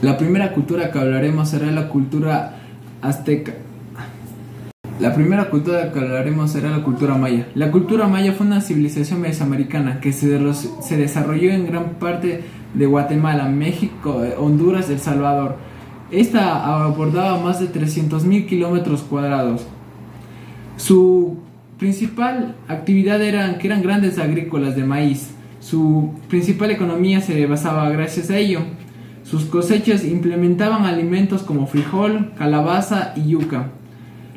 La primera cultura que hablaremos será la cultura azteca. La primera cultura que hablaremos será la cultura maya. La cultura maya fue una civilización mesoamericana que se desarrolló en gran parte de Guatemala, México, Honduras, El Salvador. Esta abordaba más de 300.000 kilómetros cuadrados. Su principal actividad eran grandes agrícolas de maíz. Su principal economía se basaba gracias a ello. Sus cosechas implementaban alimentos como frijol, calabaza y yuca.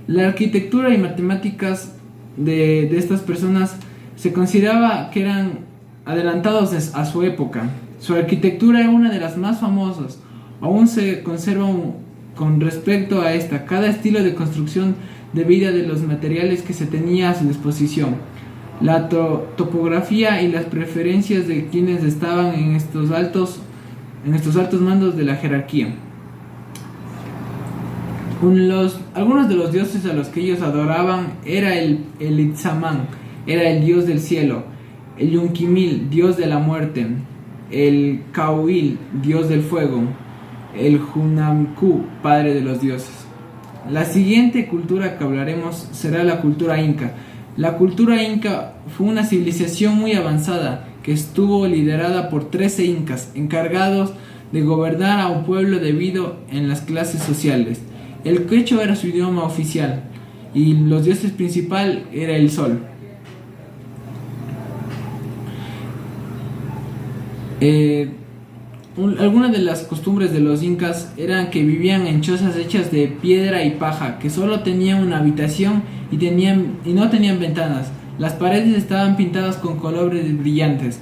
La arquitectura y matemáticas de estas personas se consideraba que eran adelantados a su época. Su arquitectura era una de las más famosas. Aún se conserva con respecto a esta, cada estilo de construcción debido de los materiales que se tenía a su disposición, la topografía y las preferencias de quienes estaban en estos altos mandos de la jerarquía. Algunos de los dioses a los que ellos adoraban era el Itzamán, era el dios del cielo; el Yunquimil, dios de la muerte; el Cauil, dios del fuego; el Hunamku, padre de los dioses. La siguiente cultura que hablaremos será la cultura inca. La cultura inca fue una civilización muy avanzada que estuvo liderada por 13 incas encargados de gobernar a un pueblo dividido en las clases sociales. El quechua era su idioma oficial y los dioses principal era el sol. Algunas de las costumbres de los incas eran que vivían en chozas hechas de piedra y paja, que solo tenían una habitación y no tenían ventanas. Las paredes estaban pintadas con colores brillantes.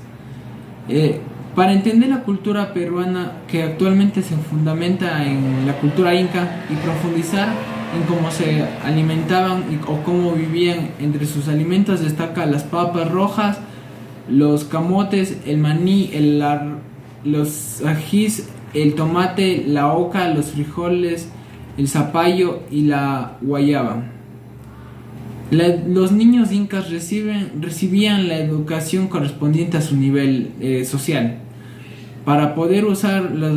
Para entender la cultura peruana, que actualmente se fundamenta en la cultura inca, y profundizar en cómo se alimentaban o cómo vivían, entre sus alimentos destaca las papas rojas, los camotes, el maní, los ajís, el tomate, la oca, los frijoles, el zapallo y la guayaba. Los niños incas recibían la educación correspondiente a su nivel social. Para poder usar las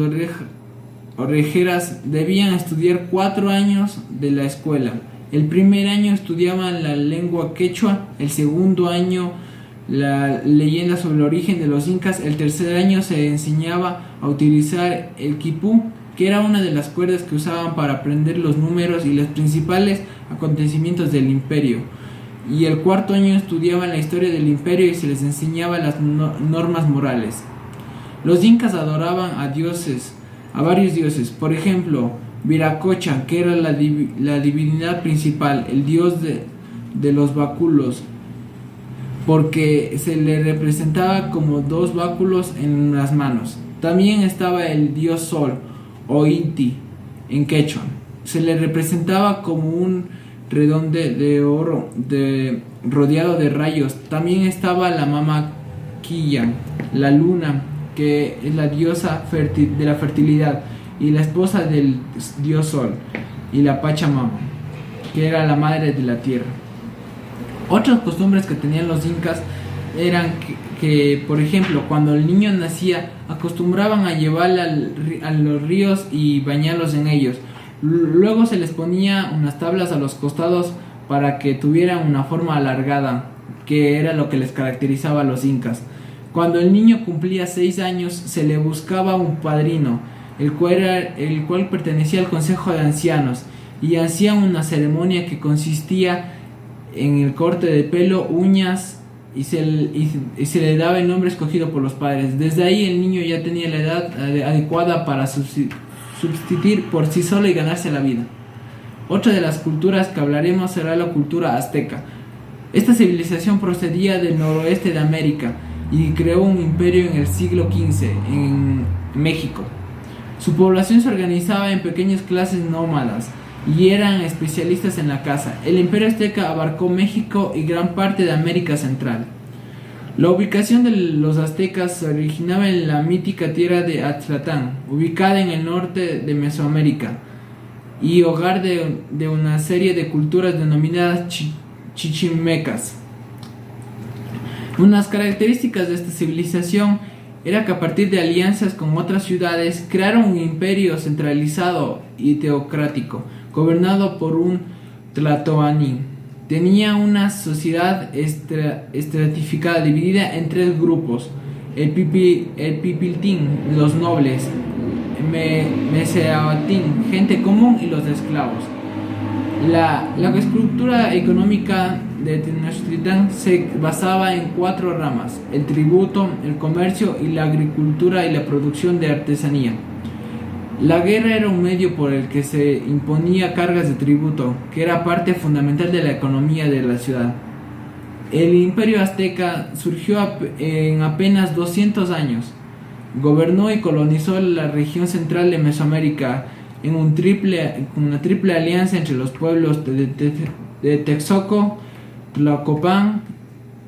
orejeras debían estudiar 4 años de la escuela. El primer año estudiaban la lengua quechua, el segundo año la leyenda sobre el origen de los incas, el tercer año se enseñaba a utilizar el quipú, que era una de las cuerdas que usaban para aprender los números y los principales acontecimientos del imperio, y el cuarto año estudiaban la historia del imperio y se les enseñaba las normas morales. Los incas adoraban a varios dioses, por ejemplo, Viracocha, que era la divinidad principal, el dios de los báculos, porque se le representaba como 2 báculos en las manos. También estaba el dios Sol, o Inti, en quechua. Se le representaba como un redonde de oro rodeado de rayos. También estaba la Mama Quilla, la luna, que es la diosa de la fertilidad y la esposa del dios Sol, y la Pachamama, que era la madre de la tierra. Otras costumbres que tenían los incas eran que, por ejemplo, cuando el niño nacía, acostumbraban a llevarlo a los ríos y bañarlos en ellos. Luego se les ponía unas tablas a los costados para que tuvieran una forma alargada, que era lo que les caracterizaba a los incas. Cuando el niño cumplía 6 años, se le buscaba un padrino, el cual pertenecía al consejo de ancianos, y hacían una ceremonia que consistía en el corte de pelo, uñas, y se le daba el nombre escogido por los padres. Desde ahí el niño ya tenía la edad adecuada para subsistir por sí solo y ganarse la vida. Otra de las culturas que hablaremos será la cultura azteca. Esta civilización procedía del noroeste de América y creó un imperio en el siglo XV en México. Su población se organizaba en pequeñas clases nómadas y eran especialistas en la caza. El imperio azteca abarcó México y gran parte de América Central. La ubicación de los aztecas se originaba en la mítica tierra de Atlatán, ubicada en el norte de Mesoamérica, y hogar de una serie de culturas denominadas chichimecas. Unas características de esta civilización era que a partir de alianzas con otras ciudades crearon un imperio centralizado y teocrático, gobernado por un tlatoani. Tenía una sociedad estratificada, dividida en tres grupos: el pipiltín, los nobles; meseatín, gente común; y los esclavos. La estructura económica de Tenochtitlán se basaba en cuatro ramas: el tributo, el comercio, y la agricultura y la producción de artesanía. La guerra era un medio por el que se imponía cargas de tributo, que era parte fundamental de la economía de la ciudad. El imperio azteca surgió en apenas 200 años. Gobernó y colonizó la región central de Mesoamérica en una triple alianza entre los pueblos de Texcoco, Tlacopan,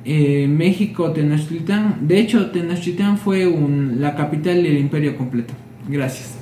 México, Tenochtitlán. De hecho, Tenochtitlán fue la capital del imperio completo. Gracias.